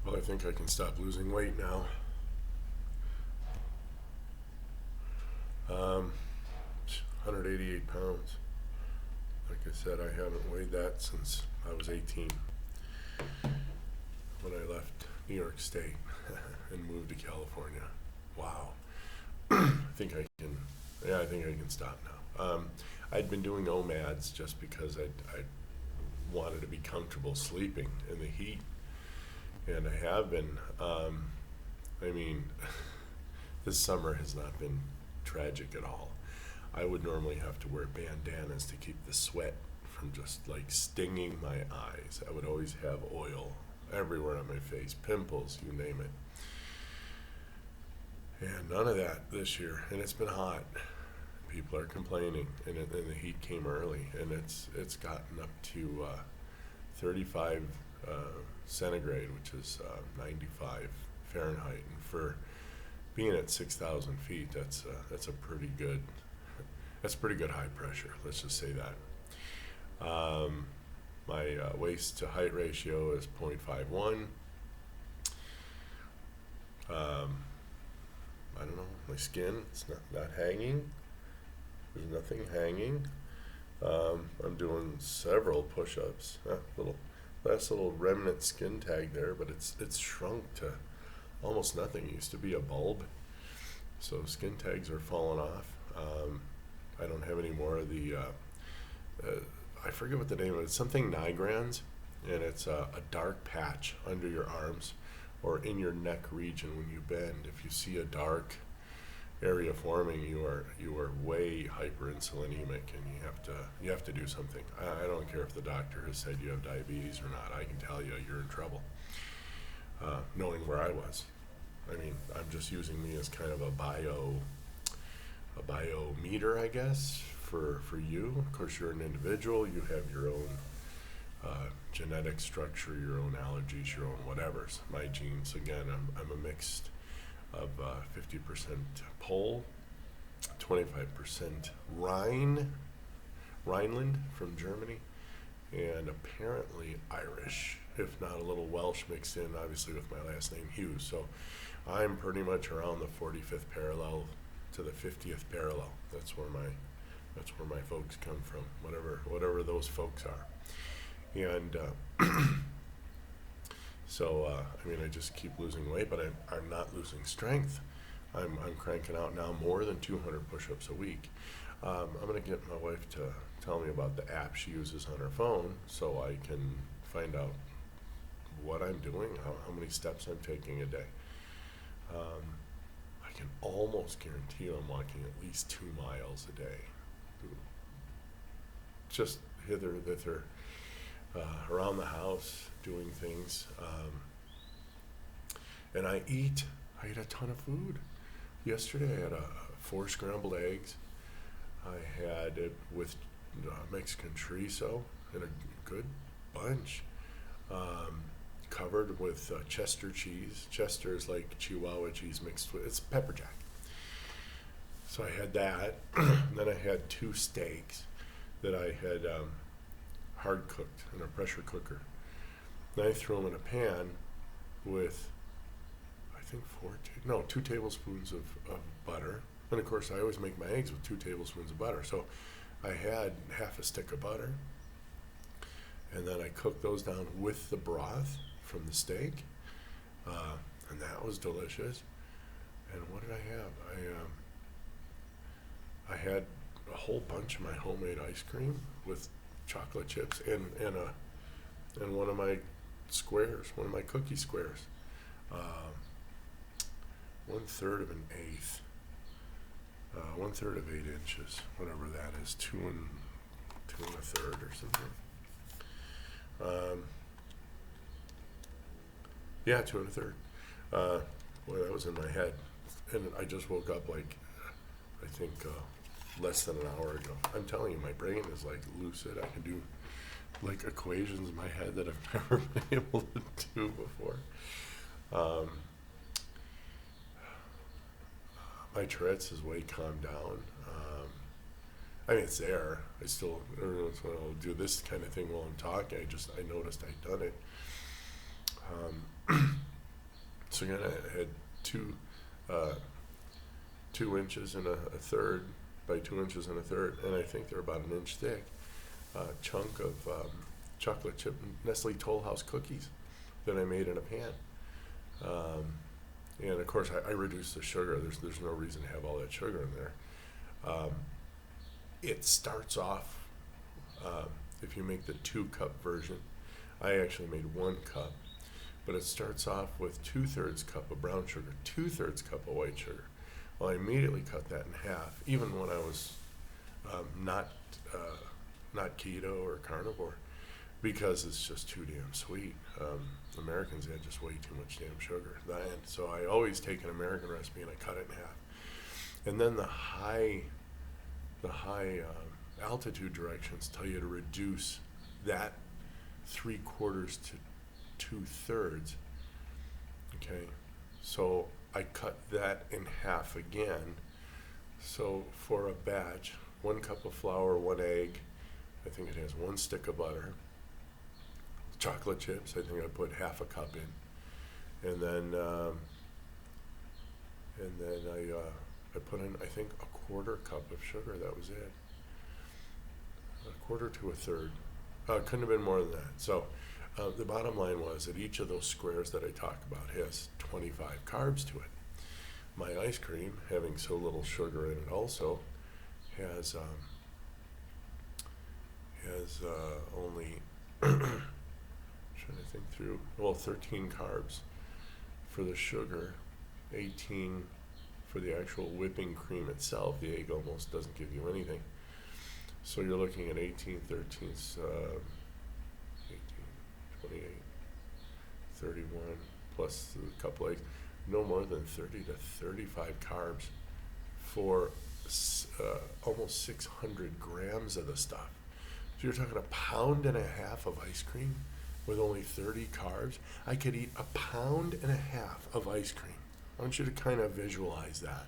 Well, I think I can stop losing weight now. Um, 188 pounds. Like I said, I haven't weighed that since I was 18 when I left New York State and moved to California. Wow. I think I can, I think I can stop now. I'd been doing OMADs just because I wanted to be comfortable sleeping in the heat, and I have been. I mean, this summer has not been tragic at all. I would normally have to wear bandanas to keep the sweat from just like stinging my eyes. I would always have oil everywhere on my face, pimples, you name it. And none of that this year, and it's been hot. People are complaining, and the heat came early, and it's gotten up to 35 centigrade, which is 95 Fahrenheit, and for being at 6,000 feet, that's a pretty good high pressure. Let's just say that. My waist to height ratio is 0.51. I don't know, my skin, it's not hanging. There's nothing hanging. I'm doing several push-ups. Last little remnant skin tag there, but it's shrunk to almost nothing. It used to be a bulb, so skin tags are falling off. I don't have any more of the. I forget what the name of it. It's something nigrans, and it's a dark patch under your arms or in your neck region when you bend. If you see a dark area forming, you are way hyperinsulinemic, and you have to do something. I don't care if the doctor has said you have diabetes or not. I can tell you you're in trouble. Knowing where I was, I mean, I'm just using me as kind of a biometer, I guess, for you. Of course, you're an individual. You have your own genetic structure, your own allergies, your own whatevers. My genes, again, I'm a mixed of 50% Pole, 25% Rhineland from Germany, and apparently Irish, if not a little Welsh mixed in, obviously with my last name Hughes. So I'm pretty much around the 45th parallel to the 50th parallel. That's where my folks come from, whatever those folks are. And so I mean, I just keep losing weight, but I'm not losing strength. I'm cranking out now more than 200 push-ups a week. I'm gonna get my wife to tell me about the app she uses on her phone, so I can find out what I'm doing, how many steps I'm taking a day. I can almost guarantee you I'm walking at least 2 miles a day, just hither and thither, around the house, doing things. And I eat a ton of food. Yesterday I had 4 scrambled eggs. I had it with Mexican chorizo and a good bunch, covered with Chester cheese. Chester is like Chihuahua cheese mixed with, it's pepper jack. So I had that. And then I had 2 steaks that I had hard cooked in a pressure cooker. Then I threw them in a pan with, I think 2 tablespoons of butter. And of course, I always make my eggs with 2 tablespoons of butter. So I had half a stick of butter, and then I cooked those down with the broth from the steak, and that was delicious. And what did I have? I had a whole bunch of my homemade ice cream with chocolate chips and one of my squares, one of my cookie squares, 1/3 of an eighth, 1/3 of 8 inches, whatever that is, 2 1/3 or something. Yeah, 2 1/3. Boy, that was in my head, and I just woke up like, I think less than an hour ago. I'm telling you, my brain is like lucid. I can do like equations in my head that I've never been able to do before. My Tourette's is way calmed down. I mean, it's there. I still, every once in a while I'll do this kind of thing while I'm talking. I noticed I'd done it. So again, I had two 2 inches and a third by 2 inches and a third, and I think they're about an inch thick, chunk of chocolate chip Nestle Toll House cookies that I made in a pan. And of course, I reduced the sugar. There's no reason to have all that sugar in there. It starts off, if you make the 2-cup version, I actually made 1 cup, but it starts off with 2/3 cup of brown sugar, 2/3 cup of white sugar. Well, I immediately cut that in half, even when I was not keto or carnivore, because it's just too damn sweet. Americans add just way too much damn sugar. And so I always take an American recipe and I cut it in half. And then the high altitude directions tell you to reduce that 3/4 to 2/3. Okay, so I cut that in half again. So for a batch, 1 cup of flour, 1 egg, I think it has 1 stick of butter, chocolate chips, I think I put half a cup in, and then I put in, I think, a 1/4 cup of sugar. That was it, 1/4 to a third. Couldn't have been more than that. So the bottom line was that each of those squares that I talk about has 25 carbs to it. My ice cream, having so little sugar in it, also has only trying to think through, well, 13 carbs for the sugar, 18 for the actual whipping cream itself. The egg almost doesn't give you anything. So you're looking at 18, 13, 18, 28, 31, plus a couple eggs, no more than 30 to 35 carbs for almost 600 grams of the stuff. So you're talking 1.5 pounds of ice cream with only 30 carbs. I could eat 1.5 pounds of ice cream. I want you to kind of visualize that.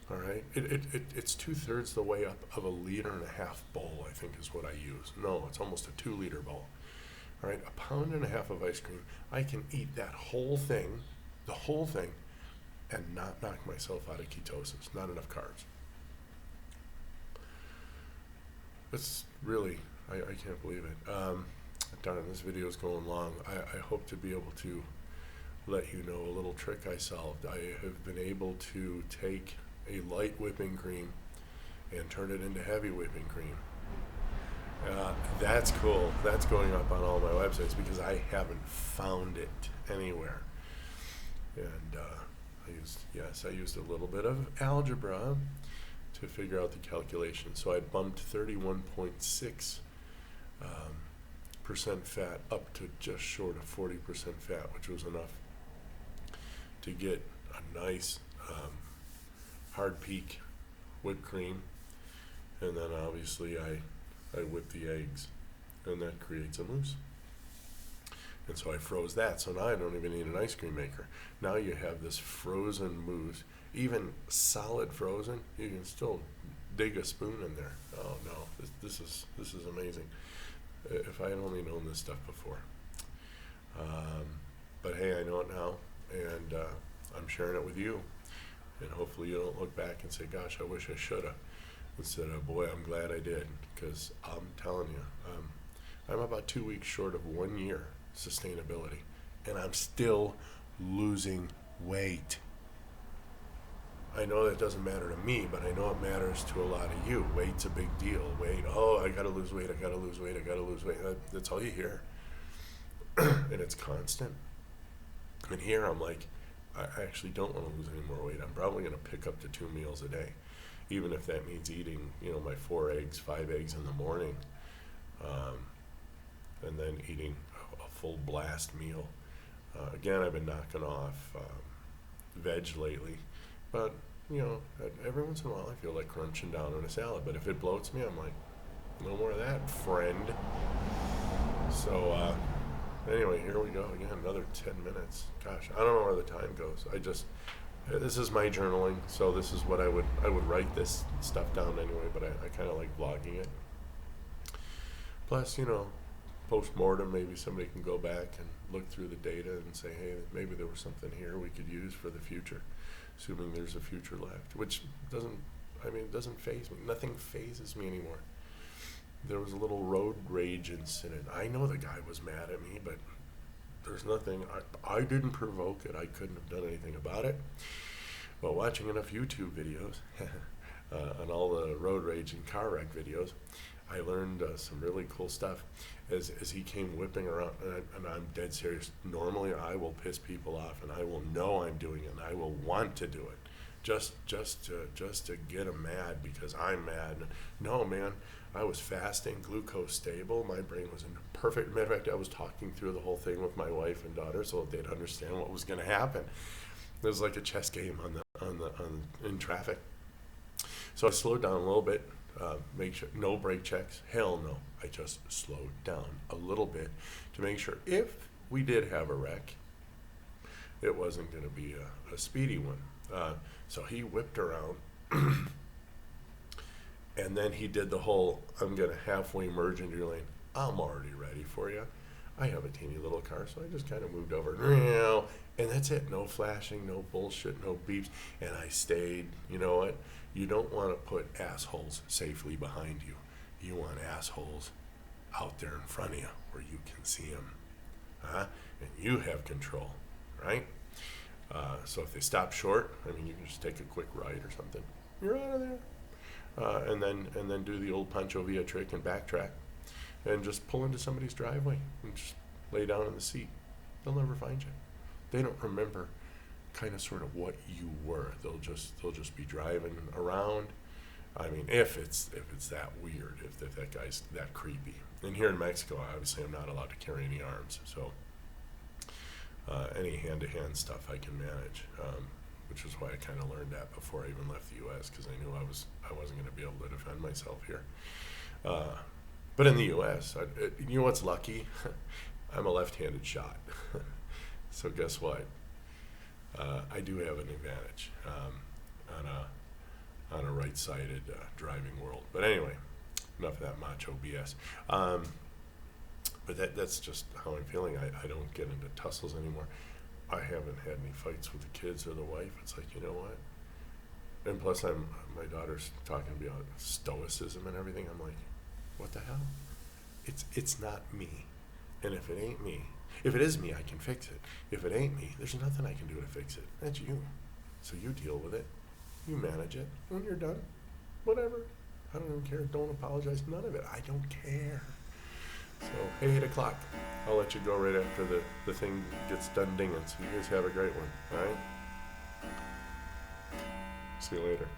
All right, it's 2/3 the way up of a 1.5 liter bowl, I think is what I use. No, it's almost a 2-liter bowl. All right, 1.5 pounds of ice cream. I can eat that whole thing, the whole thing, and not knock myself out of ketosis. Not enough carbs. It's really, I can't believe it. Darn, this video is going long. I hope to be able to let you know a little trick I solved. I have been able to take a light whipping cream and turn it into heavy whipping cream. That's cool. That's going up on all my websites because I haven't found it anywhere. And I used a little bit of algebra to figure out the calculation. So I bumped 31.6% fat up to just short of 40% fat, which was enough to get a nice hard peak whipped cream. And then obviously I whip the eggs, and that creates a mousse. And so I froze that. So now I don't even need an ice cream maker. Now you have this frozen mousse, even solid frozen. You can still dig a spoon in there. Oh no, this is amazing. If I had only known this stuff before. But hey, I know it now, and I'm sharing it with you. And hopefully you don't look back and say, "Gosh, I wish I shoulda." Instead of, "Boy, I'm glad I did," because I'm telling you, I'm about 2 weeks short of 1 year sustainability, and I'm still losing weight. I know that doesn't matter to me, but I know it matters to a lot of you. Weight's a big deal. Weight, oh, I gotta lose weight, I gotta lose weight, I gotta lose weight. That's all you hear. And it's constant. And here I'm like, I actually don't want to lose any more weight. I'm probably going to pick up to 2 meals a day, even if that means eating, my 4 eggs, 5 eggs in the morning, and then eating a full blast meal. Again, I've been knocking off veg lately, but every once in a while I feel like crunching down on a salad. But if it bloats me, I'm like, no more of that, friend. So anyway, here we go again, another 10 minutes. Gosh, I don't know where the time goes. This is my journaling, so this is what I would write this stuff down anyway, but I kind of like vlogging it. Plus, post-mortem, maybe somebody can go back and look through the data and say, hey, maybe there was something here we could use for the future, assuming there's a future left, which doesn't faze me. Nothing phases me anymore. There was a little road rage incident. I know the guy was mad at me, but there's nothing, I didn't provoke it. I couldn't have done anything about it. Well, watching enough YouTube videos on all the road rage and car wreck videos, I learned some really cool stuff as he came whipping around, and I'm dead serious. Normally, I will piss people off, and I will know I'm doing it, and I will want to do it, just to get them mad because I'm mad. No, man, I was fasting, glucose stable. My brain was in perfect. Matter of fact, I was talking through the whole thing with my wife and daughter so that they'd understand what was going to happen. It was like a chess game in traffic. So I slowed down a little bit. Make sure no brake checks. Hell no. I just slowed down a little bit to make sure if we did have a wreck, it wasn't going to be a speedy one. So he whipped around, and then he did the whole, I'm going to halfway merge into your lane. I'm already ready for you. I have a teeny little car, so I just kind of moved over, and that's it. No flashing, no bullshit, no beeps. And I stayed. You know what? You don't want to put assholes safely behind you. You want assholes out there in front of you where you can see them. And you have control, right? So if they stop short, you can just take a quick right or something. You're out of there. And then do the old Pancho Villa trick and backtrack. And just pull into somebody's driveway and just lay down in the seat. They'll never find you. They don't remember kind of sort of what you were. They'll just be driving around. If it's that weird, if that guy's that creepy. And here in Mexico, obviously, I'm not allowed to carry any arms, so any hand-to-hand stuff I can manage, which is why I kind of learned that before I even left the U.S. because I knew I wasn't going to be able to defend myself here. But in the U.S., you know what's lucky? I'm a left-handed shot. So guess what? I do have an advantage on a right-sided driving world. But anyway, enough of that macho BS. But that's just how I'm feeling. I don't get into tussles anymore. I haven't had any fights with the kids or the wife. It's like, you know what? And plus, my daughter's talking about stoicism and everything. I'm like, what the hell? It's not me. And if it ain't me, if it is me, I can fix it. If it ain't me, there's nothing I can do to fix it. That's you. So you deal with it. You manage it. When you're done, whatever. I don't even care. Don't apologize. None of it. I don't care. So, hey, 8 o'clock. I'll let you go right after the thing gets done dinging. So you guys have a great one. All right? See you later.